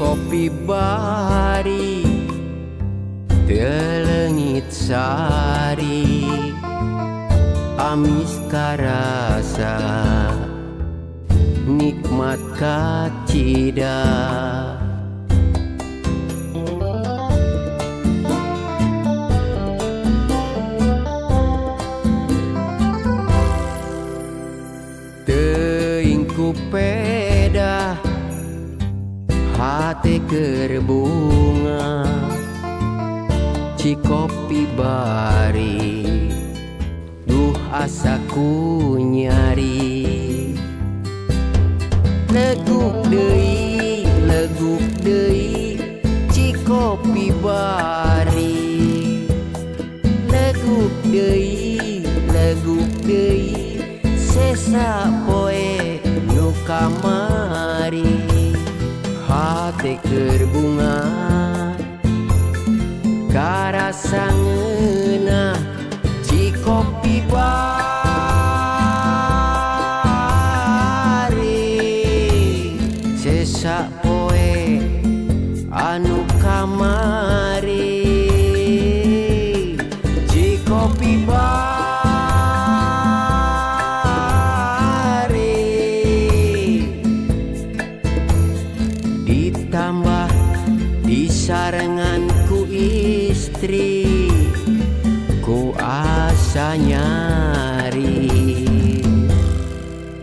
Kopi bari telengit sari amis karasa nikmat kacida teuing kupeda hate kerbunga ci kopi bari duh asaku nyari leguk deui ci kopi bari leguk deui sesa poe nu kamari hate kerbunga karasa ngeunah ci kopi bari sesa poe anu kamari ci kopi bari ditambah disarengan ku istri ku asanya